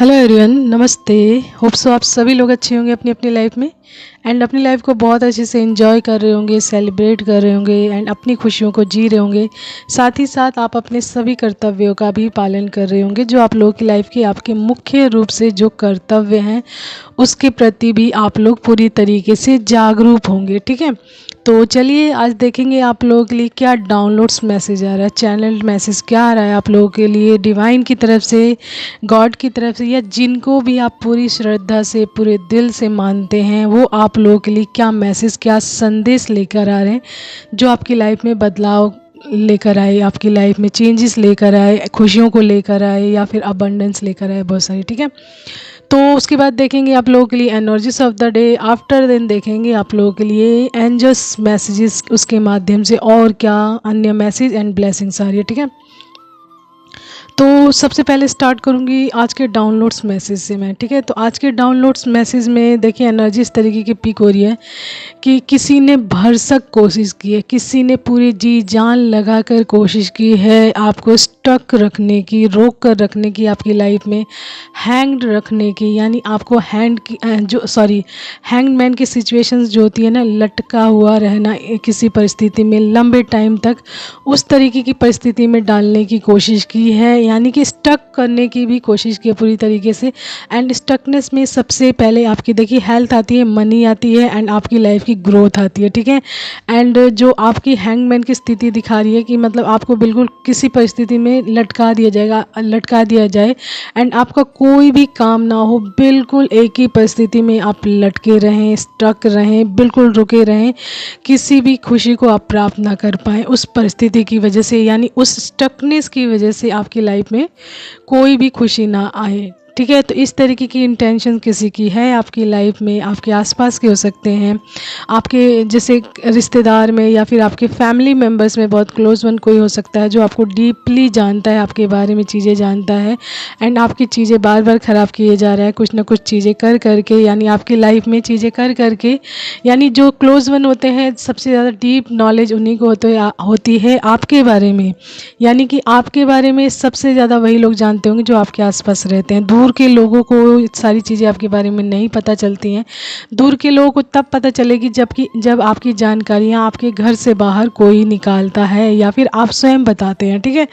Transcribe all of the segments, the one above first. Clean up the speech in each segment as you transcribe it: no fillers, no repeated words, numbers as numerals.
Hello everyone, नमस्ते। Hope so आप सभी लोग अच्छे होंगे अपनी अपनी लाइफ में एंड अपनी लाइफ को बहुत अच्छे से एंजॉय कर रहे होंगे, सेलिब्रेट कर रहे होंगे एंड अपनी खुशियों को जी रहे होंगे। साथ ही साथ आप अपने सभी कर्तव्यों का भी पालन कर रहे होंगे, जो आप लोगों की लाइफ के आपके मुख्य रूप से जो कर्तव्य हैं उसके प्रति भी आप लोग पूरी तरीके से जागरूक होंगे। ठीक है, तो चलिए आज देखेंगे आप लोगों के लिए क्या डाउनलोड्स मैसेज आ रहा है, चैनल मैसेज क्या आ रहा है आप लोगों के लिए डिवाइन की तरफ से, गॉड की तरफ से, या जिनको भी आप पूरी श्रद्धा से पूरे दिल से मानते हैं वो आप लोगों के लिए क्या मैसेज, क्या संदेश लेकर आ रहे हैं, जो आपकी लाइफ में बदलाव लेकर आए, आपकी लाइफ में चेंजेस लेकर आए, खुशियों को लेकर आए या फिर अबंडेंस लेकर आए, बहुत सारी। ठीक है, तो उसके बाद देखेंगे आप लोगों के लिए energies of the day. After then देखेंगे आप लोगों के लिए एंजल्स मैसेजेस, उसके माध्यम से और क्या अन्य मैसेज एंड ब्लेसिंग्स आ रही है। ठीक है, तो सबसे पहले स्टार्ट करूंगी आज के डाउनलोड्स मैसेज से मैं। ठीक है, तो आज के डाउनलोड्स मैसेज में देखिए एनर्जी इस तरीके की पिक हो रही है कि किसी ने भरसक कोशिश की है, किसी ने पूरी जी जान लगाकर कोशिश की है आपको स्टक रखने की, रोक कर रखने की, आपकी लाइफ में हैंग्ड रखने की, यानी आपको हैंगमैन की सिचुएशंस जो होती है ना, लटका हुआ रहना किसी परिस्थिति में लंबे टाइम तक, उस तरीके की परिस्थिति में डालने की कोशिश की है, यानी कि स्टक करने की भी कोशिश की है पूरी तरीके से। एंड स्टकनेस में सबसे पहले आपकी देखिए हेल्थ आती है, मनी आती है एंड आपकी लाइफ की ग्रोथ आती है। ठीक है, एंड जो आपकी हैंगमैन की स्थिति दिखा रही है कि मतलब आपको बिल्कुल किसी परिस्थिति में लटका दिया जाए एंड आपका कोई भी काम ना हो, बिल्कुल एक ही परिस्थिति में आप लटके रहें, स्टक रहें, बिल्कुल रुके रहें, किसी भी खुशी को आप प्राप्त ना कर पाएँ उस परिस्थिति की वजह से, यानी उस स्टकनेस की वजह से आपकी लाइफ में कोई भी खुशी ना आए। ठीक है, तो इस तरीके की इंटेंशन किसी की है आपकी लाइफ में, आपके आसपास के हो सकते हैं, आपके जैसे रिश्तेदार में या फिर आपके फैमिली मेम्बर्स में बहुत क्लोज वन कोई हो सकता है जो आपको डीपली जानता है, आपके बारे में चीज़ें जानता है एंड आपकी चीज़ें बार बार ख़राब किए जा रहा है कुछ ना कुछ चीज़ें कर करके, यानी आपकी लाइफ में चीज़ें कर करके। यानी जो क्लोज वन होते हैं सबसे ज़्यादा डीप नॉलेज उन्हीं को होती है आपके बारे में, यानी कि आपके बारे में सबसे ज़्यादा वही लोग जानते होंगे जो आपके आसपास रहते हैं। दूर के लोगों को सारी चीज़ें आपके बारे में नहीं पता चलती हैं। दूर के लोगों को तब पता चलेगी जब आपकी जानकारियाँ आपके घर से बाहर कोई निकालता है या फिर आप स्वयं बताते हैं। ठीक है,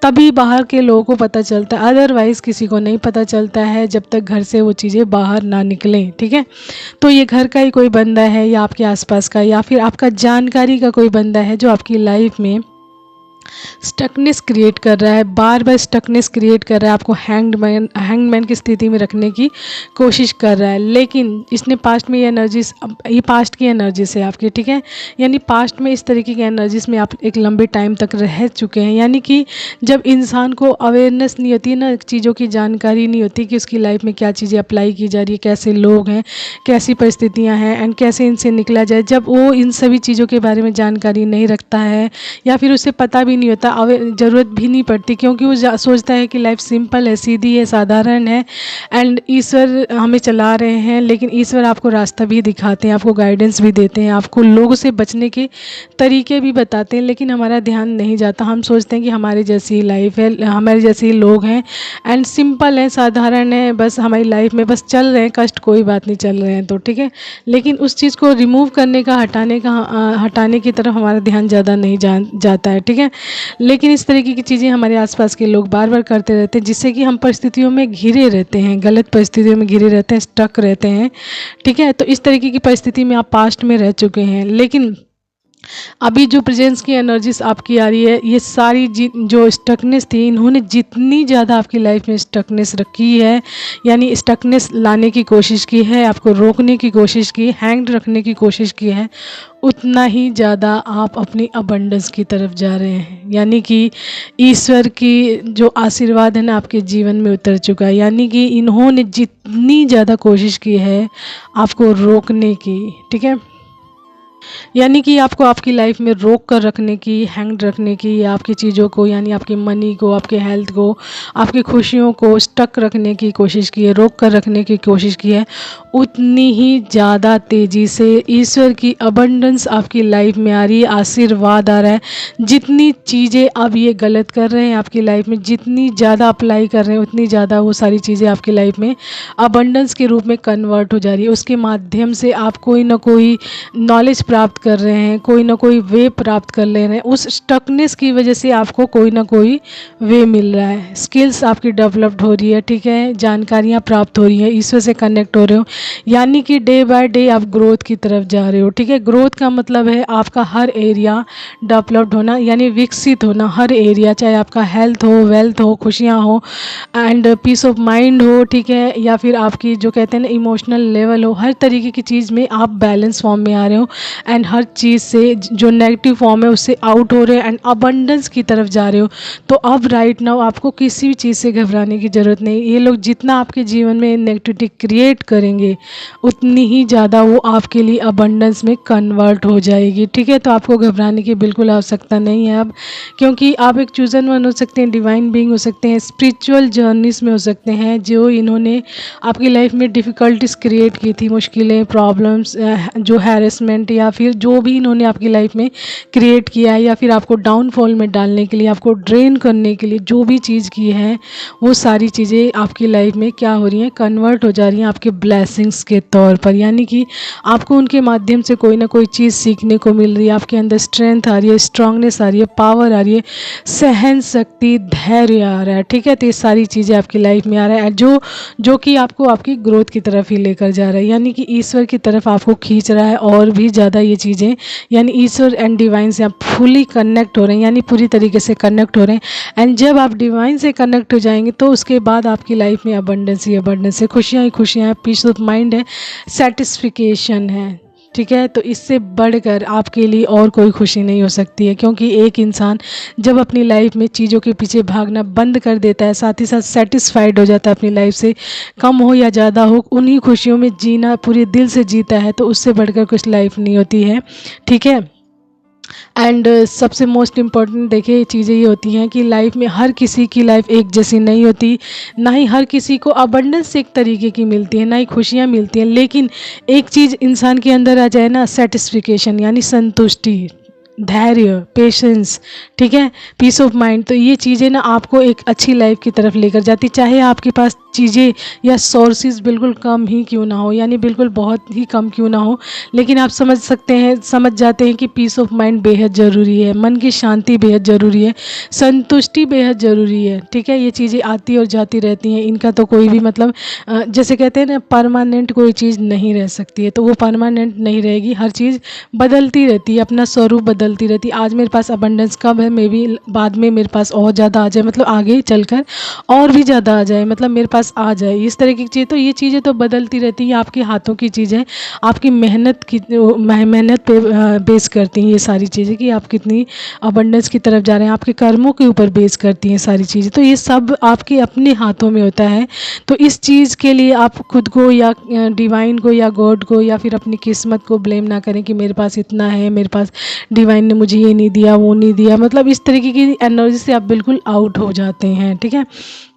तभी बाहर के लोगों को पता चलता है, अदरवाइज़ किसी को नहीं पता चलता है जब तक घर से वो चीज़ें बाहर ना निकलें। ठीक है, तो ये घर का ही कोई बंदा है या आपके आसपास का या फिर आपका जानकारी का कोई बंदा है जो आपकी लाइफ में स्टकनेस क्रिएट कर रहा है, बार बार स्टकनेस क्रिएट कर रहा है, आपको हैंगमैन की स्थिति में रखने की कोशिश कर रहा है। लेकिन इसने पास्ट में ये पास्ट की एनर्जीज है आपकी। ठीक है, यानी पास्ट में इस तरीके की एनर्जीज में आप एक लंबे टाइम तक रह चुके हैं, यानी कि जब इंसान को अवेयरनेस नहीं होती ना, चीज़ों की जानकारी नहीं होती कि उसकी लाइफ में क्या चीज़ें अप्लाई की जा रही है, कैसे लोग हैं, कैसी परिस्थितियाँ हैं एंड कैसे इनसे निकला जाए, जब वो इन सभी चीज़ों के बारे में जानकारी नहीं रखता है या फिर उसे पता भी नहीं होता, ज़रूरत भी नहीं पड़ती, क्योंकि वो सोचता है कि लाइफ सिंपल है, सीधी है, साधारण है एंड ईश्वर हमें चला रहे हैं। लेकिन ईश्वर आपको रास्ता भी दिखाते हैं, आपको गाइडेंस भी देते हैं, आपको लोगों से बचने के तरीके भी बताते हैं, लेकिन हमारा ध्यान नहीं जाता। हम सोचते हैं कि हमारी जैसी लाइफ है, हमारे जैसे ही लोग हैं एंड सिंपल है, साधारण है, बस हमारी लाइफ में बस चल रहे हैं, कष्ट कोई बात नहीं, चल रहे हैं तो। ठीक है, लेकिन उस चीज़ को रिमूव करने का, हटाने की तरफ हमारा ध्यान ज़्यादा नहीं जाता है। ठीक है, लेकिन इस तरीके की चीज़ें हमारे आसपास के लोग बार बार करते रहते हैं, जिससे कि हम परिस्थितियों में घिरे रहते हैं, गलत परिस्थितियों में घिरे रहते हैं, स्टक रहते हैं। ठीक है, तो इस तरीके की परिस्थिति में आप पास्ट में रह चुके हैं, लेकिन अभी जो प्रेजेंस की एनर्जीज आपकी आ रही है, ये सारी जो स्टकनेस थी, इन्होंने जितनी ज़्यादा आपकी लाइफ में स्टकनेस रखी है, यानी स्टकनेस लाने की कोशिश की है, आपको रोकने की कोशिश की, हैंग्ड रखने की कोशिश की है, उतना ही ज़्यादा आप अपनी अबंडेंस की तरफ जा रहे हैं। यानी कि ईश्वर की जो आशीर्वाद है ना आपके जीवन में उतर चुका है, यानी कि इन्होंने जितनी ज़्यादा कोशिश की है आपको रोकने की। ठीक है, यानी कि आपको आपकी लाइफ में रोक कर रखने की, हैंग रखने की, या आपकी चीज़ों को यानी आपकी मनी को, आपके हेल्थ को, आपकी खुशियों को स्टक रखने की कोशिश की है, रोक कर रखने की कोशिश की है, उतनी ही ज़्यादा तेज़ी से ईश्वर की अबंडेंस आपकी लाइफ में आ रही है, आशीर्वाद आ रहा है। जितनी चीज़ें अब ये गलत कर रहे हैं आपकी लाइफ में, जितनी ज़्यादा अप्लाई कर रहे हैं, उतनी ज़्यादा वो सारी चीज़ें आपकी लाइफ में अबंडेंस के रूप में कन्वर्ट हो जा रही है। उसके माध्यम से आप कोई ना कोई नॉलेज प्राप्त कर रहे हैं, कोई ना कोई वे प्राप्त कर ले रहे हैं। उस स्टकनेस की वजह से आपको कोई ना कोई वे मिल रहा है, स्किल्स आपकी डेवलप्ड हो रही है, ठीक है, जानकारियाँ प्राप्त हो रही हैं, ईश्वर से कनेक्ट हो रहे हो, यानी कि डे बाय डे आप ग्रोथ की तरफ जा रहे हो, ठीक है। ग्रोथ का मतलब है आपका हर एरिया डेवलप्ड होना, यानी विकसित होना, हर एरिया, चाहे आपका हेल्थ हो, वेल्थ हो, खुशियाँ हो, एंड पीस ऑफ माइंड हो, ठीक है, या फिर आपकी जो कहते हैं ना इमोशनल लेवल हो, हर तरीके की चीज़ में आप बैलेंस फॉर्म में आ रहे हो, एंड हर चीज़ से जो नेगेटिव फॉर्म है उससे आउट हो रहे हो, एंड अबंडेंस की तरफ जा रहे हो। तो अब राइट नाउ आपको किसी भी चीज़ से घबराने की ज़रूरत नहीं। ये लोग जितना आपके जीवन में नेगेटिविटी क्रिएट करेंगे, उतनी ही ज़्यादा वो आपके लिए अबंडेंस में कन्वर्ट हो जाएगी, ठीक है। तो आपको घबराने की बिल्कुल आवश्यकता नहीं है अब, क्योंकि आप एक चूज़न वन हो सकते हैं, डिवाइन बीइंग हो सकते हैं, स्पिरिचुअल जर्नीज में हो सकते हैं, जो इन्होंने आपकी लाइफ में डिफ़िकल्टीज क्रिएट की थी, मुश्किलें, प्रॉब्लम्स, जो हैरेसमेंट, या फिर जो भी इन्होंने आपकी लाइफ में क्रिएट किया है, या फिर आपको डाउनफॉल में डालने के लिए, आपको ड्रेन करने के लिए जो भी चीज़ की है, वो सारी चीज़ें आपकी लाइफ में क्या हो रही हैं, कन्वर्ट हो जा रही हैं आपके ब्लेसिंग्स के तौर पर। यानी कि आपको उनके माध्यम से कोई ना कोई चीज़ सीखने को मिल रही है, आपके अंदर स्ट्रेंथ आ रही है, स्ट्रांगनेस आ रही है, पावर आ रही है, सहन शक्ति, धैर्य आ रहा है, ठीक है। तो ये सारी चीज़ें आपकी लाइफ में आ रहा है, जो कि आपको आपकी ग्रोथ की तरफ ही लेकर जा रहा है, यानी कि ईश्वर की तरफ आपको खींच रहा है, और भी ज़्यादा ये चीज़ें, यानी ईश्वर एंड डिवाइन से आप फुली कनेक्ट हो रहे हैं, यानी पूरी तरीके से कनेक्ट हो रहे हैं। एंड जब आप डिवाइन से कनेक्ट हो जाएंगे तो उसके बाद आपकी लाइफ में अबंडेंस ही अबंडेंस है, खुशियाँ ही खुशियाँ हैं, पीस ऑफ माइंड है, सेटिस्फिकेशन है, ठीक है। तो इससे बढ़कर आपके लिए और कोई खुशी नहीं हो सकती है, क्योंकि एक इंसान जब अपनी लाइफ में चीज़ों के पीछे भागना बंद कर देता है, साथ ही साथ सेटिस्फाइड हो जाता है अपनी लाइफ से, कम हो या ज़्यादा हो, उन्हीं खुशियों में जीना पूरे दिल से जीता है, तो उससे बढ़कर कुछ लाइफ नहीं होती है, ठीक है। एंड सबसे मोस्ट इम्पॉर्टेंट देखिए चीज़ें ये होती हैं कि लाइफ में हर किसी की लाइफ एक जैसी नहीं होती, ना ही हर किसी को अबंडेंस एक तरीके की मिलती है, ना ही खुशियाँ मिलती हैं। लेकिन एक चीज़ इंसान के अंदर आ जाए ना, सेटिस्फिकेशन, यानी संतुष्टि, धैर्य, पेशेंस, ठीक है, पीस ऑफ माइंड, तो ये चीज़ें ना आपको एक अच्छी लाइफ की तरफ लेकर जाती, चाहे आपके पास चीज़ें या सोर्सेज बिल्कुल कम ही क्यों ना हो, यानी बिल्कुल बहुत ही कम क्यों ना हो, लेकिन आप समझ जाते हैं कि पीस ऑफ माइंड बेहद ज़रूरी है, मन की शांति बेहद ज़रूरी है, संतुष्टि बेहद ज़रूरी है, ठीक है। ये चीज़ें आती और जाती रहती हैं, इनका तो कोई भी मतलब जैसे कहते हैं ना, परमानेंट कोई चीज़ नहीं रह सकती है, तो वो परमानेंट नहीं रहेगी, हर चीज़ बदलती रहती है, अपना स्वरूप बदलती रहती है। आज मेरे पास अबंडेंस कब है, मे बी बाद में मेरे पास और ज़्यादा आ जाए, मतलब आगे चलकर और भी ज़्यादा आ जाए, मतलब मेरे पास आ जाए, इस तरह की चीज़। तो ये चीज़ें तो बदलती रहती हैं, आपके हाथों की चीज़ें, आपकी मेहनत पे बेस करती हैं ये सारी चीज़ें, कि आप कितनी अबंडेंस की तरफ जा रहे हैं, आपके कर्मों के ऊपर बेस करती हैं सारी चीज़ें। तो ये सब आपके अपने हाथों में होता है। तो इस चीज़ के लिए आप खुद को या डिवाइन को या गॉड को या फिर अपनी किस्मत को ब्लेम ना करें कि मेरे पास इतना है, मेरे पास डिवाइन ने मुझे ये नहीं दिया, वो नहीं दिया, मतलब इस तरीके की एनर्जी से आप बिल्कुल आउट हो जाते हैं, ठीक है।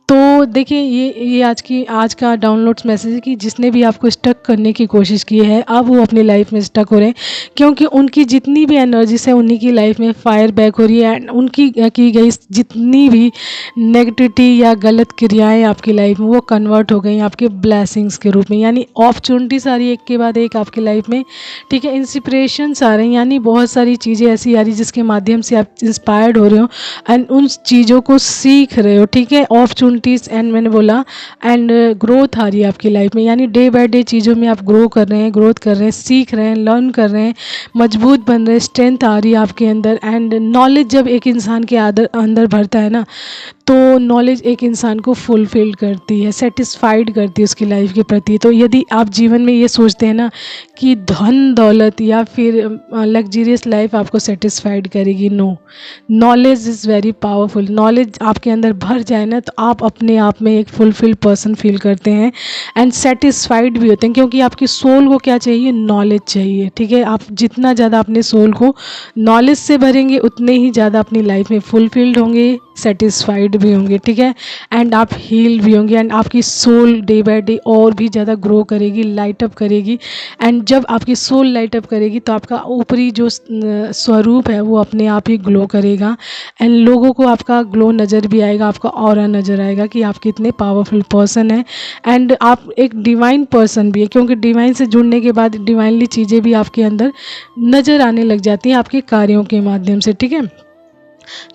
तो देखिए ये आज का डाउनलोड्स मैसेज है कि जिसने भी आपको स्टक करने की कोशिश की है, अब वो अपनी लाइफ में स्टक हो रहे हैं, क्योंकि उनकी जितनी भी एनर्जीज है उन्हीं की लाइफ में फायर बैक हो रही है, एंड उनकी की गई जितनी भी नेगेटिविटी या गलत क्रियाएं आपकी लाइफ में, वो कन्वर्ट हो गई आपके ब्लेसिंग्स के रूप में, यानी अपॉर्चुनिटीज़ आ रही है एक के बाद एक आपकी लाइफ में, ठीक है। इंस्पिरेशंस आ रही हैं, यानी बहुत सारी चीज़ें ऐसी आ रही जिसके माध्यम से आप इंस्पायर्ड हो रहे हो एंड उन चीज़ों को सीख रहे हो, ठीक है। अपॉर्चुनिटीज़ एंड मैंने बोला एंड ग्रोथ आ रही है आपकी लाइफ में, यानी डे बाय डे चीज़ों में आप ग्रोथ कर रहे हैं, सीख रहे हैं, लर्न कर रहे हैं, मजबूत बन रहे हैं, स्ट्रेंथ आ रही है आपके अंदर। एंड नॉलेज जब एक इंसान के अंदर भरता है ना, तो नॉलेज एक इंसान को फुलफिल करती है, सेटिस्फाइड करती है उसकी लाइफ के प्रति। तो यदि आप जीवन में ये सोचते हैं ना कि धन दौलत या फिर लग्जरियस लाइफ आपको सेटिस्फाइड करेगी, no, knowledge is very powerful. Knowledge आपके अंदर भर जाए ना, तो आप अपने आप में एक फुलफिल्ड पर्सन फील करते हैं एंड सेटिस्फाइड भी होते हैं, क्योंकि आपकी सोल को क्या चाहिए, नॉलेज चाहिए। ठीक है, आप जितना ज़्यादा अपने सोल को नॉलेज से भरेंगे उतने ही ज़्यादा अपनी लाइफ में फुलफिल्ड होंगे, सेटिस्फाइड भी होंगे। ठीक है, एंड आप हील भी होंगे एंड आपकी सोल डे बाय डे और भी ज़्यादा ग्रो करेगी, लाइट अप करेगी। एंड जब आपकी सोल लाइट अप करेगी तो आपका ऊपरी जो स्वरूप है वो अपने आप ही ग्लो करेगा एंड लोगों को आपका ग्लो नज़र भी आएगा, आपका ऑरा नज़र आएगा कि आप कितने पावरफुल पर्सन हैं एंड आप एक डिवाइन पर्सन भी है, क्योंकि डिवाइन से जुड़ने के बाद डिवाइनली चीज़ें भी आपके अंदर नज़र आने लग जाती हैं आपके कार्यों के माध्यम से। ठीक है,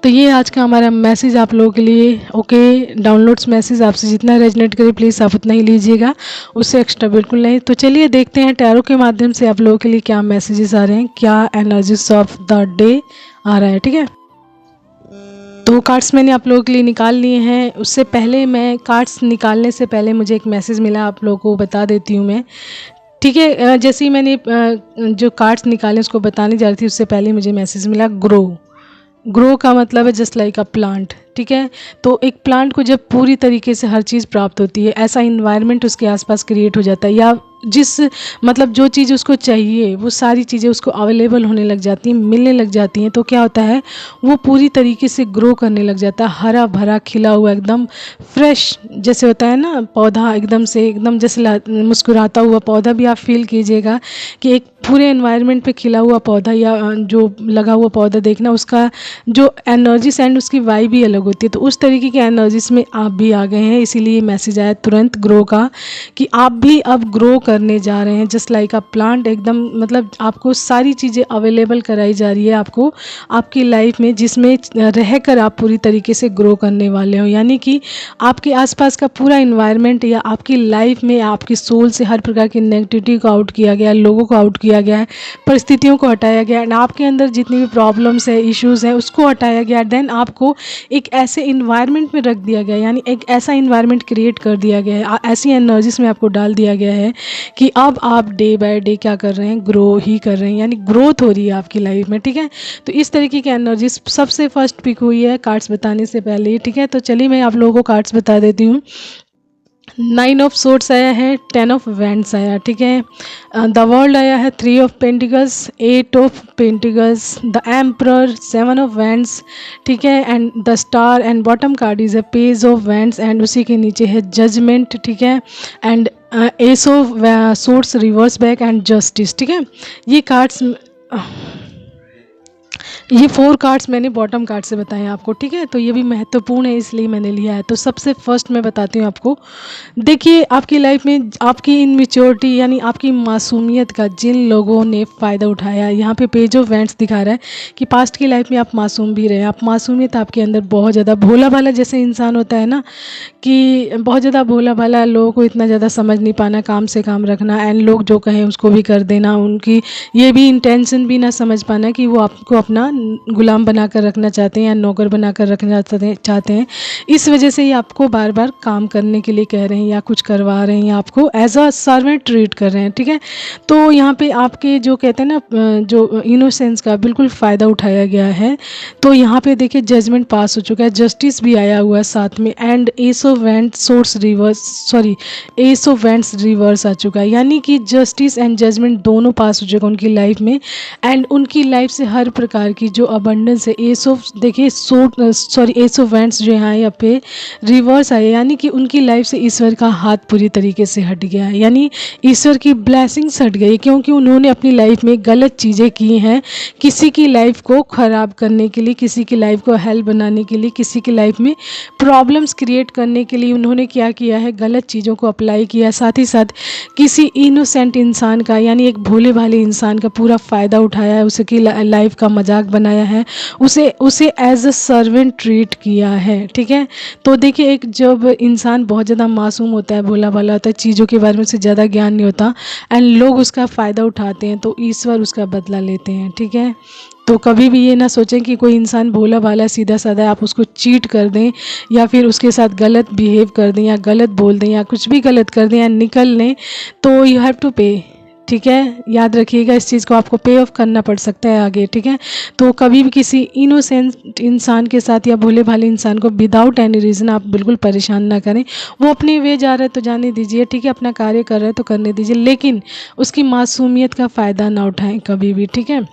तो ये आज का हमारा मैसेज आप लोगों के लिए। ओके, डाउनलोड्स मैसेज आपसे जितना रेजनेट करे प्लीज़ आप उतना ही लीजिएगा, उससे एक्स्ट्रा बिल्कुल नहीं। तो चलिए देखते हैं टैरो के माध्यम से आप लोगों के लिए क्या मैसेजेस आ रहे हैं, क्या एनर्जीज ऑफ द डे आ रहा है। ठीक है, तो कार्ड्स मैंने आप लोगों के लिए निकाल लिए हैं। उससे पहले मैं कार्ड्स निकालने से पहले मुझे एक मैसेज मिला, आप लोगों को बता देती हूँ मैं। ठीक है, जैसे ही मैंने जो कार्ड्स निकाले उसको बताने जा रही थी उससे पहले मुझे मैसेज मिला ग्रो। ग्रो का मतलब है जस्ट लाइक अ प्लांट। ठीक है, तो एक प्लांट को जब पूरी तरीके से हर चीज़ प्राप्त होती है, ऐसा इन्वायरमेंट उसके आसपास क्रिएट हो जाता है, या जिस मतलब जो चीज़ उसको चाहिए वो सारी चीज़ें उसको अवेलेबल होने लग जाती हैं, मिलने लग जाती हैं, तो क्या होता है वो पूरी तरीके से ग्रो करने लग जाता है, हरा भरा खिला हुआ एकदम फ्रेश, जैसे होता है ना पौधा एकदम से एकदम जैसे मुस्कुराता हुआ पौधा भी आप फील कीजिएगा कि एक पूरे एनवायरनमेंट पे खिला हुआ पौधा या जो लगा हुआ पौधा देखना, उसका जो एनर्जीज एंड उसकी वाइब भी अलग होती है। तो उस तरीके की एनर्जीज में आप भी आ गए हैं, इसीलिए मैसेज आया तुरंत ग्रो का कि आप भी अब ग्रो करने जा रहे हैं जस्ट लाइक अ प्लांट। एकदम मतलब आपको सारी चीज़ें अवेलेबल कराई जा रही है आपको आपकी लाइफ में, जिसमें रहकर आप पूरी तरीके से ग्रो करने वाले हो। यानी कि आपके आसपास का पूरा इन्वायरमेंट या आपकी लाइफ में आपकी सोल से हर प्रकार की नेगेटिविटी को आउट किया गया, लोगों को आउट किया गया है, परिस्थितियों को हटाया गया एंड आपके अंदर जितनी भी प्रॉब्लम्स है, इश्यूज़ हैं, उसको हटाया गया। देन आपको एक ऐसे इन्वायरमेंट में रख दिया गया, यानी एक ऐसा इन्वायरमेंट क्रिएट कर दिया गया है, ऐसी एनर्जीज में आपको डाल दिया गया है कि अब आप डे बाय डे क्या कर रहे हैं, ग्रो ही कर रहे हैं, यानी ग्रोथ हो रही है आपकी लाइफ में। ठीक है, तो इस तरीके की एनर्जीज सबसे फर्स्ट पिक हुई है कार्ड्स बताने से पहले। ठीक है, तो चलिए मैं आप लोगों को कार्ड्स बता देती हूँ। 9 ऑफ सोर्ड्स आया है, 10 ऑफ वैंड्स आया। ठीक है, द वर्ल्ड आया है, 3 of pentacles, 8 of pentacles, the emperor, 7 of wands. ठीक है, and the star and bottom card is a page of wands and उसी के नीचे है जजमेंट। ठीक है, and ace of swords reverse back and justice. ठीक है, ये कार्ड्स ये 4 कार्ड्स मैंने बॉटम कार्ड से बताए हैं आपको। ठीक है, तो ये भी महत्वपूर्ण है इसलिए मैंने लिया है। तो सबसे फर्स्ट मैं बताती हूँ आपको, देखिए आपकी लाइफ में आपकी इनमेच्योरिटी यानी आपकी मासूमियत का जिन लोगों ने फ़ायदा उठाया, यहाँ पे पेज ऑफ वैंड्स दिखा रहा है कि पास्ट की लाइफ में आप मासूम भी रहे, आप मासूमियत आपके अंदर बहुत ज़्यादा भोला भाला जैसे इंसान होता है ना, कि बहुत ज़्यादा भोला भाला, लोगों को इतना ज़्यादा समझ नहीं पाना, काम से काम रखना एंड लोग जो कहें उसको भी कर देना, उनकी ये भी इंटेंशन भी ना समझ पाना कि वो आपको अपना गुलाम बनाकर रखना चाहते हैं या नौकर बनाकर रखना चाहते हैं। इस वजह से ये आपको बार बार काम करने के लिए कह रहे हैं या कुछ करवा रहे हैं या आपको एज अ सर्वेंट ट्रीट कर रहे हैं। ठीक है, तो यहाँ पे आपके जो कहते हैं ना जो इनोसेंस का बिल्कुल फ़ायदा उठाया गया है। तो यहाँ पे देखिए जजमेंट पास हो चुका है, जस्टिस भी आया हुआ है साथ में and ace of wands swords reverse ace of wands reverse आ चुका है, यानी कि जस्टिस एंड जजमेंट दोनों पास हो चुका है उनकी लाइफ में एंड उनकी लाइफ से हर प्रकार की जो अबंडेंस है, एस ऑफ देखिए एस ऑफ वैंड्स जो यहाँ यहाँ पे रिवर्स आए, यानी कि उनकी लाइफ से ईश्वर का हाथ पूरी तरीके से हट गया है, यानी ईश्वर की ब्लेसिंग्स हट गई, क्योंकि उन्होंने अपनी लाइफ में गलत चीज़ें की हैं किसी की लाइफ को ख़राब करने के लिए, किसी की लाइफ को हेल बनाने के लिए, किसी की लाइफ में प्रॉब्लम्स क्रिएट करने के लिए उन्होंने क्या किया है, गलत चीज़ों को अप्लाई किया। साथ ही साथ किसी इनोसेंट इंसान का यानी एक भोले भाले इंसान का पूरा फ़ायदा उठाया है, उसकी लाइफ का मजाक बनाया है, उसे एज अ सर्वेंट ट्रीट किया है। ठीक है, तो देखिए एक जब इंसान बहुत ज़्यादा मासूम होता है, भोला भाला होता है, चीज़ों के बारे में उसे ज़्यादा ज्ञान नहीं होता एंड लोग उसका फ़ायदा उठाते हैं तो ईश्वर उसका बदला लेते हैं। ठीक है, तो कभी भी ये ना सोचें कि कोई इंसान भोला भाला सीधा साधा है, आप उसको चीट कर दें या फिर उसके साथ गलत बिहेव कर दें या गलत बोल दें या कुछ भी गलत कर दें या निकल लें, तो यू हैव टू पे। ठीक है, याद रखिएगा इस चीज़ को, आपको पे ऑफ करना पड़ सकता है आगे, ठीक है। तो कभी भी किसी इनोसेंट इंसान के साथ या भोले भाले इंसान को विदाउट एनी रीज़न आप बिल्कुल परेशान ना करें। वो अपने वे जा रहा है तो जाने दीजिए, ठीक है, अपना कार्य कर रहा है तो करने दीजिए, लेकिन उसकी मासूमियत का फ़ायदा ना उठाएं कभी भी, ठीक है।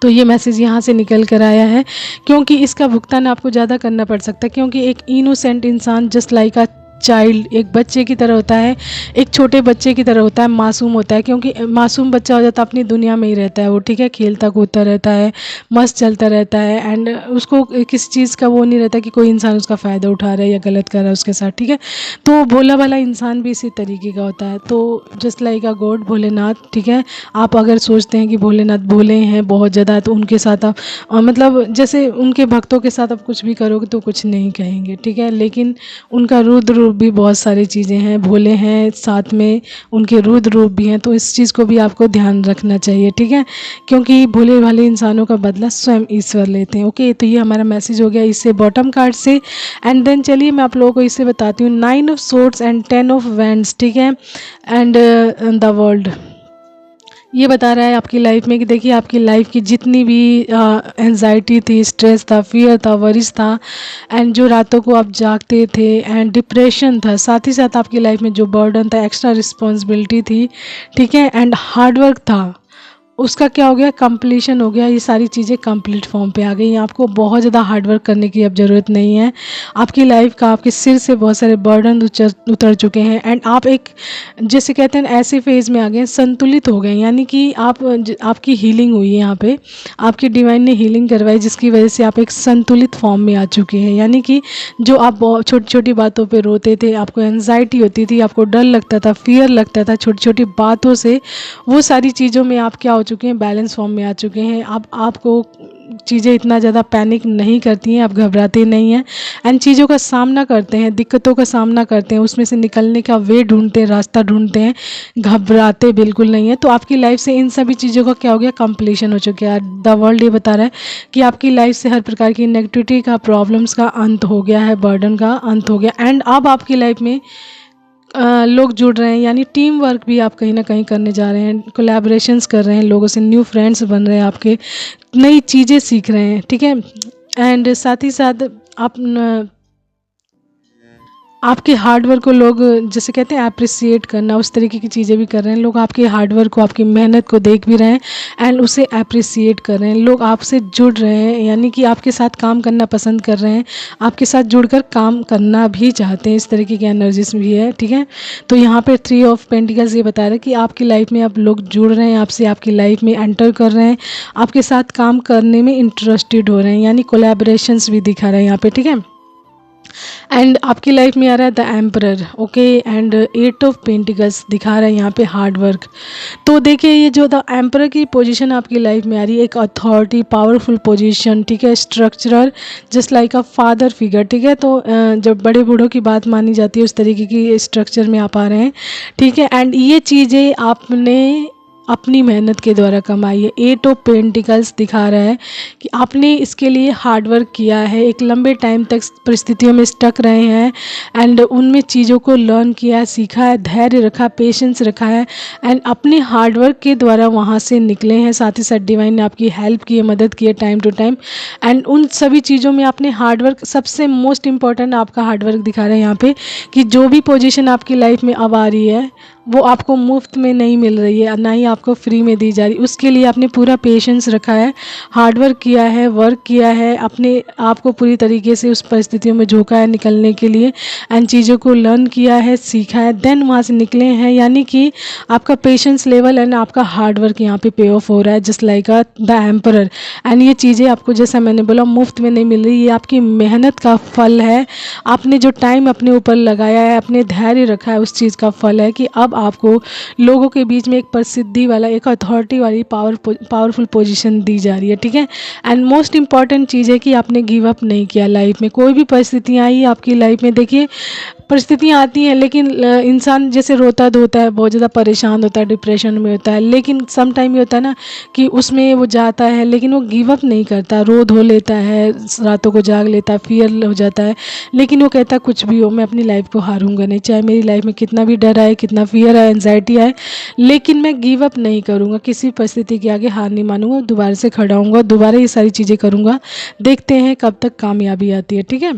तो ये मैसेज यहाँ से निकल कर आया है, क्योंकि इसका भुगतान आपको ज़्यादा करना पड़ सकता है, क्योंकि एक इनोसेंट इंसान जस्ट लाइक अ चाइल्ड, एक बच्चे की तरह होता है, एक छोटे बच्चे की तरह होता है, मासूम होता है, क्योंकि मासूम बच्चा हो जाता है अपनी दुनिया में ही रहता है वो, ठीक है, खेलता कूदता रहता है, मस्त चलता रहता है, एंड उसको किसी चीज़ का वो नहीं रहता कि कोई इंसान उसका फ़ायदा उठा रहा है या गलत कर रहा है उसके साथ, ठीक है। तो भोला भाला इंसान भी इसी तरीके का होता है। तो जस्ट लाइक अ गॉड भोलेनाथ, ठीक है। आप अगर सोचते हैं कि भोलेनाथ भोले हैं बहुत ज़्यादा, तो उनके साथ आप मतलब जैसे उनके भक्तों के साथ आप कुछ भी करोगे तो कुछ नहीं कहेंगे, ठीक है, लेकिन उनका रुद्र रूप भी बहुत सारी चीज़ें हैं, भोले हैं साथ में उनके रुद्र रूप भी हैं, तो इस चीज़ को भी आपको ध्यान रखना चाहिए, ठीक है, क्योंकि भोले भाले इंसानों का बदला स्वयं ईश्वर लेते हैं। ओके, तो ये हमारा मैसेज हो गया इससे बॉटम कार्ड से। एंड देन चलिए मैं आप लोगों को इससे बताती हूँ 9 of swords and 10 of wands, ठीक है, एंड द वर्ल्ड। ये बता रहा है आपकी लाइफ में कि देखिए आपकी लाइफ की जितनी भी एंजाइटी थी, स्ट्रेस था, फियर था, वरीज था, एंड जो रातों को आप जागते थे, एंड डिप्रेशन था, साथ ही साथ आपकी लाइफ में जो बर्डन था, एक्स्ट्रा रिस्पॉन्सिबिलिटी थी, ठीक है, एंड हार्डवर्क था, उसका क्या हो गया, कंप्लीशन हो गया। ये सारी चीज़ें कंप्लीट फॉर्म पे आ गई। आपको बहुत ज़्यादा हार्डवर्क करने की अब ज़रूरत नहीं है। आपकी लाइफ का, आपके सिर से बहुत सारे बर्डन उतर चुके हैं, एंड आप एक जैसे कहते हैं ऐसे फेज़ में आ गए, संतुलित हो गए, यानी कि आपकी हीलिंग हुई है यहाँ पे, आपकी डिवाइन ने हीलिंग करवाई, जिसकी वजह से आप एक संतुलित फॉर्म में आ चुके हैं। यानी कि जो आप बहुत छोटी छोटी बातों पे रोते थे, आपको एंजाइटी होती थी, आपको डर लगता था, फियर लगता था छोटी छोटी बातों से, वो सारी चीज़ों में आप क्या हो चुके हैं, बैलेंस फॉर्म में आ चुके हैं। अब आपको चीज़ें इतना ज़्यादा पैनिक नहीं करती हैं, आप घबराते नहीं हैं, एंड चीज़ों का सामना करते हैं, दिक्कतों का सामना करते हैं, उसमें से निकलने का वे ढूंढते हैं, रास्ता ढूंढते हैं, घबराते बिल्कुल नहीं है। तो आपकी लाइफ से इन सभी चीज़ों का क्या हो गया, कंप्लीशन हो चुका है। द वर्ल्ड ये बता रहा है कि आपकी लाइफ से हर प्रकार की नेगेटिविटी का, प्रॉब्लम्स का अंत हो गया है, बर्डन का अंत हो गया, एंड अब आपकी लाइफ में लोग जुड़ रहे हैं, यानी टीम वर्क भी आप कहीं ना कहीं करने जा रहे हैं, कोलैबोरेशंस कर रहे हैं, लोगों से न्यू फ्रेंड्स बन रहे हैं, आपके नई चीज़ें सीख रहे हैं, ठीक है, एंड साथ ही साथ आप आपके हार्डवर्क को लोग जैसे कहते हैं अप्रिसिएट करना, उस तरीके की चीज़ें भी कर रहे हैं। लोग आपके हार्डवर्क को, आपकी मेहनत को देख भी रहे हैं, एंड उसे अप्रिसिएट कर रहे हैं। लोग आपसे जुड़ रहे हैं, यानी कि आपके साथ काम करना पसंद कर रहे हैं, आपके साथ जुड़कर काम करना भी चाहते हैं, इस तरीके की एनर्जीज भी है, ठीक है। तो यहाँ पे 3 ऑफ पेंटिकल्स ये बता रहे हैं कि आपकी लाइफ में अब लोग जुड़ रहे हैं आपसे, आपकी लाइफ में एंटर कर रहे हैं, आपके साथ काम करने में इंटरेस्टेड हो रहे हैं, यानी कोलैबोरेशंस भी दिखा रहे हैं यहाँ पे, ठीक है। एंड आपकी लाइफ में आ रहा है the emperor, okay, and 8 of pentacles दिखा रहा है यहाँ पे हार्ड वर्क। तो देखिए ये जो द एम्परर की पोजीशन आपकी लाइफ में आ रही है, एक अथॉरिटी, पावरफुल पोजीशन, ठीक है, structural, just like a father figure, ठीक है। तो जब बड़े बूढ़ों की बात मानी जाती है उस तरीके की स्ट्रक्चर में आप आ रहे हैं, ठीक है, एंड ये चीज़ें आपने अपनी मेहनत के द्वारा कमाई है। 8 ऑफ पेंटिकल्स दिखा रहा है कि आपने इसके लिए हार्ड वर्क किया है, एक लंबे टाइम तक परिस्थितियों में स्टक रहे हैं, एंड उनमें चीज़ों को लर्न किया है, सीखा है, धैर्य रखा, पेशेंस रखा है, एंड अपने हार्ड वर्क के द्वारा वहाँ से निकले हैं। साथ ही साथ डिवाइन ने आपकी हेल्प की है, मदद की है टाइम टू टाइम, एंड उन सभी चीज़ों में आपने हार्ड वर्क, सबसे मोस्ट इम्पॉर्टेंट आपका हार्ड वर्क दिखा रहा है यहाँ पे, कि जो भी पोजीशन आपकी लाइफ में अब आ रही है वो आपको मुफ्त में नहीं मिल रही है, ना ही आपको फ्री में दी जा रही। उसके लिए आपने पूरा पेशेंस रखा है, हार्ड वर्क किया है, वर्क किया है, अपने आप को पूरी तरीके से उस परिस्थितियों में झोंका है निकलने के लिए, एंड चीज़ों को लर्न किया है, सीखा है, देन वहाँ से निकले हैं। यानी कि आपका पेशेंस लेवल एंड आपका हार्ड वर्क यहाँ पे पे ऑफ हो रहा है, just like the emperor. And ये चीज़ें आपको, जैसा मैंने बोला, मुफ्त में नहीं मिल रही, ये आपकी मेहनत का फल है। आपने जो टाइम अपने ऊपर लगाया है, अपने धैर्य रखा है, उस चीज़ का फल है कि अब आपको लोगों के बीच में एक प्रसिद्धि वाला, एक अथॉरिटी वाली पावरफुल पोजीशन दी जा रही है, ठीक है। एंड मोस्ट इंपॉर्टेंट चीज़ है कि आपने गिव अप नहीं किया लाइफ में। कोई भी परिस्थितियाँ आई आपकी लाइफ में, देखिए परिस्थितियाँ आती हैं, लेकिन इंसान जैसे रोता धोता है, बहुत ज़्यादा परेशान होता है, डिप्रेशन में होता है, लेकिन सम टाइम ये होता है ना कि उसमें वो जाता है, लेकिन वो गिव अप नहीं करता, रो धो लेता है, रातों को जाग लेता है, फियर हो जाता है, लेकिन वो कहता है कुछ भी हो मैं अपनी लाइफ को हारूंगा नहीं, चाहे मेरी लाइफ में कितना भी डर आए, कितना फियर आए, एंजाइटी आए, लेकिन मैं गिव अप नहीं करूँगा, किसी परिस्थिति के आगे हार नहीं मानूंगा, दोबारा से खड़ा होऊंगा, दोबारा ये सारी चीज़ें करूँगा, देखते हैं कब तक कामयाबी आती है। ठीक है,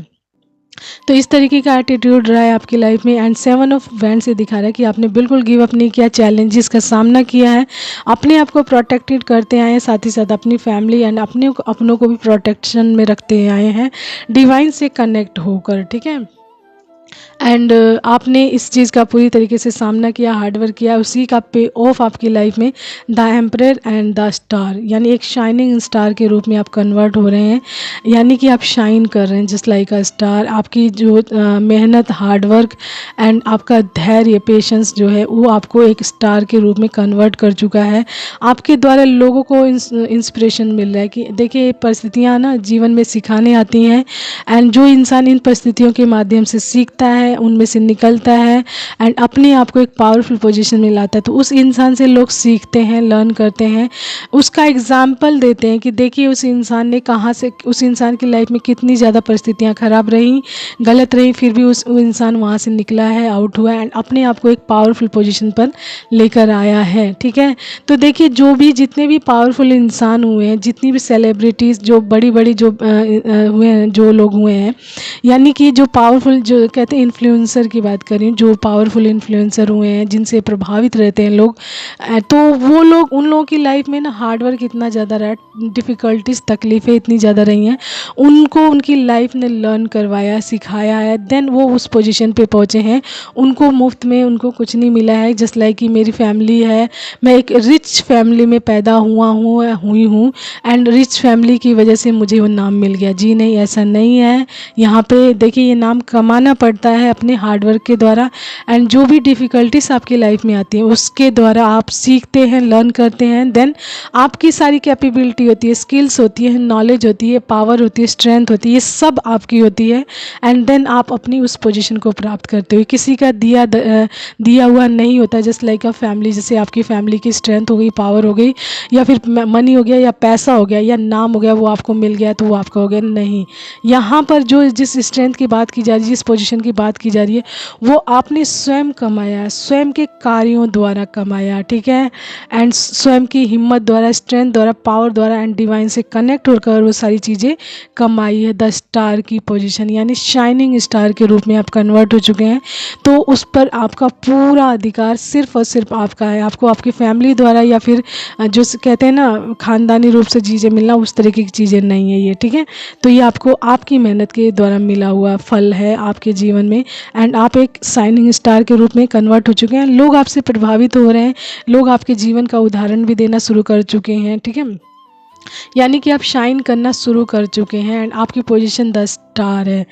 तो इस तरीके का एटीट्यूड रहा है आपकी लाइफ में। एंड 7 ऑफ वैंड्स से दिखा रहा है कि आपने बिल्कुल गिव अप नहीं किया, चैलेंजेस का सामना किया है, अपने आप को प्रोटेक्टेड करते आए हैं, साथ ही साथ अपनी फैमिली एंड अपनों को भी प्रोटेक्शन में रखते आए हैं, डिवाइन से कनेक्ट होकर। ठीक है, एंड आपने इस चीज़ का पूरी तरीके से सामना किया, हार्डवर्क किया, उसी का पे ऑफ आपकी लाइफ में the emperor and the star, यानी एक शाइनिंग स्टार के रूप में आप कन्वर्ट हो रहे हैं, यानी कि आप शाइन कर रहे हैं जस्ट लाइक अ स्टार। आपकी जो मेहनत, हार्डवर्क एंड आपका धैर्य, पेशेंस जो है वो आपको एक स्टार के रूप में कन्वर्ट कर चुका है। आपके द्वारा लोगों को इंस्पिरेशन मिल रहा है कि देखिए परिस्थितियाँ ना जीवन में सिखाने आती हैं, एंड जो इंसान इन परिस्थितियों के माध्यम से सीखता है, उनमें से निकलता है एंड अपने आप को एक पावरफुल पोजीशन में लाता है, तो उस इंसान से लोग सीखते हैं, लर्न करते हैं, उसका एग्जाम्पल देते हैं कि देखिए उस इंसान ने कहाँ से, उस इंसान की लाइफ में कितनी ज़्यादा परिस्थितियाँ खराब रहीं, गलत रहीं, फिर भी वो इंसान वहाँ से निकला है, आउट हुआ है एंड अपने आप को एक पावरफुल पोजीशन पर लेकर आया है। ठीक है, तो देखिए जो भी जितने भी पावरफुल इंसान हुए हैं, जितनी भी सेलिब्रिटीज़ जो बड़ी बड़ी जो हुए हैं, जो लोग हुए हैं, यानी कि जो पावरफुल, जो कहते हैं इन्फ्लुएंसर की बात करें, जो पावरफुल इन्फ्लुएंसर हुए हैं, जिनसे प्रभावित रहते हैं लोग, तो वो लोग, उन लोगों की लाइफ में ना हार्डवर्क इतना ज़्यादा रहा, डिफ़िकल्टीज, तकलीफ़ें इतनी ज़्यादा रही हैं, उनको उनकी लाइफ ने लर्न करवाया, सिखाया है, देन वो उस पोजीशन पे पहुँचे हैं। उनको मुफ्त में उनको कुछ नहीं मिला है, जस्ट लाइक कि मेरी फैमिली है, मैं एक रिच फैमिली में पैदा हुई हूँ एंड रिच फैमिली की वजह से मुझे वो नाम मिल गया। जी नहीं, ऐसा नहीं है। यहाँ पे देखिए ये नाम कमाना पड़ता है अपने हार्डवर्क के द्वारा, एंड जो भी डिफ़िकल्टीज आपकी लाइफ में आती हैं उसके द्वारा आप सीखते हैं, लर्न करते हैं, देन आपकी सारी कैपेबिलिटी होती है, स्किल्स होती है, नॉलेज होती है, पावर होती है, स्ट्रेंथ होती है, ये सब आपकी होती है, एंड देन आप अपनी उस पोजीशन को प्राप्त करते हो। किसी का दिया हुआ नहीं होता, जस्ट लाइक अ फैमिली, जैसे आपकी फैमिली की स्ट्रेंथ हो गई, पावर हो गई, या फिर मनी हो गया, या पैसा हो गया, या नाम हो गया, वो आपको मिल गया तो वो आपका हो गया, नहीं। यहाँ पर जो जिस स्ट्रेंथ की बात की जा रही है, जिस पोजीशन की बात की जा रही है, वो आपने स्वयं कमाया, स्वयं के कार्यों द्वारा कमाया। ठीक है, एंड स्वयं की हिम्मत द्वारा, स्ट्रेंथ द्वारा, पावर द्वारा एंड डिवाइन से कनेक्ट होकर वो सारी चीज़ें कमाई है। द स्टार की पोजीशन, यानी शाइनिंग स्टार के रूप में आप कन्वर्ट हो चुके हैं, तो उस पर आपका पूरा अधिकार सिर्फ और सिर्फ आपका है। आपको आपकी फैमिली द्वारा या फिर जो कहते हैं ना खानदानी रूप से चीज़ें मिलना, उस तरीके की चीज़ें नहीं है ये। ठीक है, तो ये आपको आपकी मेहनत के द्वारा मिला हुआ फल है आपके जीवन में, एंड आप एक शाइनिंग स्टार के रूप में कन्वर्ट हो चुके हैं। लोग आपसे प्रभावित हो रहे हैं, लोग आपके जीवन का उदाहरण भी देना शुरू कर चुके हैं। ठीक है, यानी कि आप शाइन करना शुरू कर चुके हैं एंड आपकी पोजीशन द स्टार है।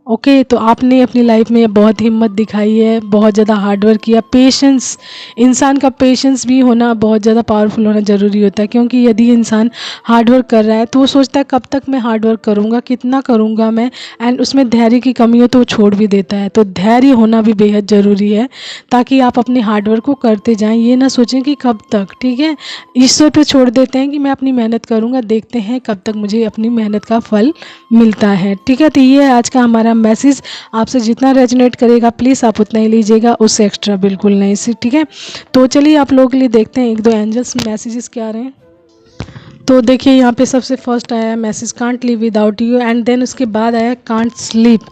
ओके, तो आपने अपनी लाइफ में बहुत हिम्मत दिखाई है, बहुत ज़्यादा हार्डवर्क किया, पेशेंस, इंसान का पेशेंस भी होना, बहुत ज़्यादा पावरफुल होना ज़रूरी होता है, क्योंकि यदि इंसान हार्डवर्क कर रहा है तो वो सोचता है कब तक मैं हार्डवर्क करूँगा, कितना करूँगा मैं, एंड उसमें धैर्य की कमी हो तो वो छोड़ भी देता है। तो धैर्य होना भी बेहद ज़रूरी है, ताकि आप अपने हार्डवर्क को करते जाएँ, ये ना सोचें कि कब तक। ठीक है, ईश्वर पे छोड़ देते हैं कि मैं अपनी मेहनत करूँगा, देखते हैं कब तक मुझे अपनी मेहनत का फल मिलता है। ठीक है, तो ये है आज का हमारा मैसेज। आपसे जितना रेजोनेट करेगा प्लीज़ आप उतना ही लीजिएगा, उससे एक्स्ट्रा बिल्कुल नहीं। से ठीक है, तो चलिए आप लोगों के लिए देखते हैं एक दो एंजल्स मैसेजेस क्या आ रहे हैं। तो देखिए यहाँ पे सबसे फर्स्ट आया message can't live without you, and then उसके बाद आया कांट स्लीप।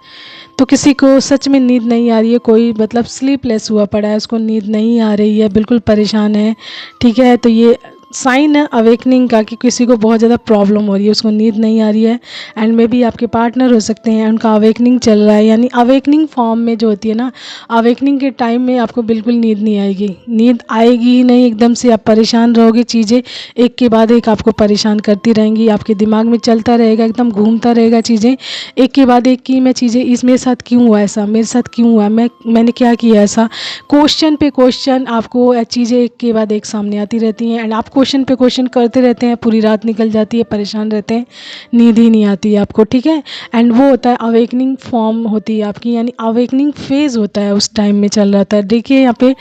तो किसी को सच में नींद नहीं आ रही है, कोई मतलब स्लीपलेस हुआ पड़ा है, उसको नींद नहीं आ रही है, बिल्कुल परेशान है। ठीक है, तो ये साइन है अवेकनिंग का कि किसी को बहुत ज़्यादा प्रॉब्लम हो रही है, उसको नींद नहीं आ रही है, एंड मे बी आपके पार्टनर हो सकते हैं, उनका अवेकनिंग चल रहा है। यानी अवेकनिंग फॉर्म में जो होती है ना, अवेकनिंग के टाइम में आपको बिल्कुल नींद नहीं आएगी, नींद आएगी ही नहीं, एकदम से आप परेशान रहोगे, चीज़ें एक के बाद एक आपको परेशान करती रहेंगी, आपके दिमाग में चलता रहेगा, एकदम घूमता रहेगा चीज़ें एक के बाद एक की, मैं चीज़ें इस मेरे साथ क्यों हुआ ऐसा, मेरे साथ क्यों हुआ, मैंने क्या किया ऐसा, क्वेश्चन पे क्वेश्चन आपको चीज़ें एक के बाद एक सामने आती रहती हैं, एंड आपको क्वेश्चन पे क्वेश्चन करते रहते हैं, पूरी रात निकल जाती है, परेशान रहते हैं, नींद ही नहीं आती है आपको, ठीक है। एंड वो होता है अवेकनिंग फॉर्म होती है आपकी, यानी अवेकनिंग फेज़ होता है, उस टाइम में चल रहा था। देखिए यहाँ पे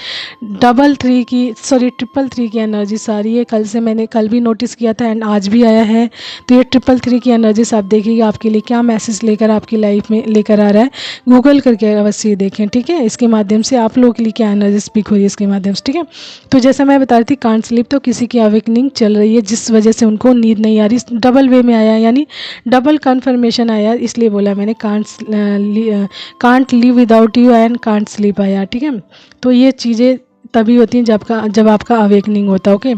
333 की एनर्जीज आ रही है। मैंने कल भी नोटिस किया था एंड आज भी आया है। तो ये 333 की एनर्जीज आप देखिएगा आपके लिए क्या मैसेज लेकर आपकी लाइफ में लेकर आ रहा है। गूगल करके अवश्य देखें, ठीक है। इसके माध्यम से आप लोगों के लिए क्या एनर्जी स्पीक हो रही है इसके माध्यम से, ठीक है। तो जैसा मैं बता रही थी, कांट स्लीप, तो किसी की अवेकनिंग चल रही है जिस वजह से उनको नींद नहीं आ रही। डबल वे में आया, यानी डबल कन्फर्मेशन आया, इसलिए बोला मैंने can't live without you and can't sleep आया, ठीक है। तो ये चीज़ें तभी होती हैं जब आपका अवेकनिंग होता है, ओके।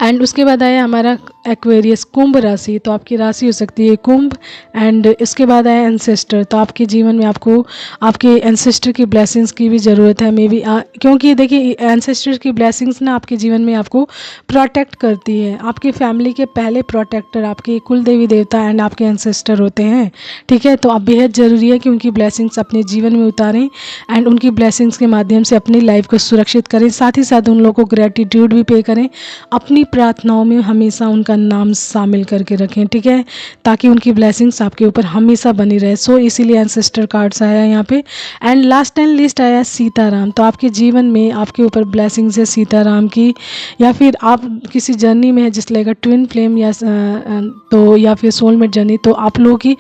एंड उसके बाद आया हमारा एक्वेरियस, कुंभ राशि। तो आपकी राशि हो सकती है कुंभ। एंड इसके बाद आया एंसेस्टर। तो आपके जीवन में आपको आपके एंसेस्टर की ब्लेसिंग्स की भी ज़रूरत है, मे बी, क्योंकि देखिए एंसेस्टर की ब्लेसिंग्स ना आपके जीवन में आपको प्रोटेक्ट करती है। आपकी फैमिली के पहले प्रोटेक्टर आपके कुल देवी देवता एंड आपके एंसेस्टर होते हैं, ठीक है। तो अब बेहद ज़रूरी है कि उनकी ब्लेसिंग्स अपने जीवन में उतारें एंड उनकी ब्लेसिंग्स के माध्यम से अपनी लाइफ को सुरक्षित करें। साथ ही साथ उन लोगों को ग्रेटिट्यूड भी पे करें, अपनी प्रार्थनाओं में हमेशा उनका नाम शामिल करके रखें, ठीक है, ताकि उनकी ब्लेसिंग्स आपके ऊपर हमेशा बनी रहे। सो इसीलिए एंसेस्टर कार्ड्स आया यहाँ पे। एंड लास्ट एंड लिस्ट आया सीताराम। तो आपके जीवन में आपके ऊपर ब्लेसिंग्स है सीताराम की, या फिर आप किसी जर्नी में है जिस लाइक ट्विन फ्लेम या फिर सोलमेट जर्नी, तो आप लोगों की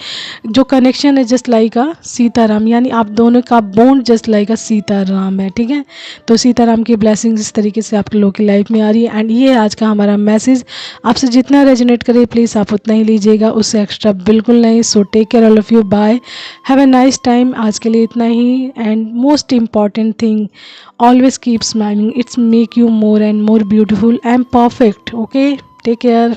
जो कनेक्शन है जस्ट लाइक सीताराम, यानी आप दोनों का बॉन्ड जस्ट लाइक सीताराम है, ठीक है। तो सीताराम की ब्लेसिंग्स इस तरीके से आप लोगों की लाइफ में आ रही है। एंड ये आज का हमारा मैसेज आपसे जितना रेजोनेट करे प्लीज़ आप उतना ही लीजिएगा, उससे एक्स्ट्रा बिल्कुल नहीं। So take care all of you, bye, have a nice time. आज के लिए इतना ही। And most important thing, always keep smiling, it's make you more and more beautiful and perfect, okay. Take care.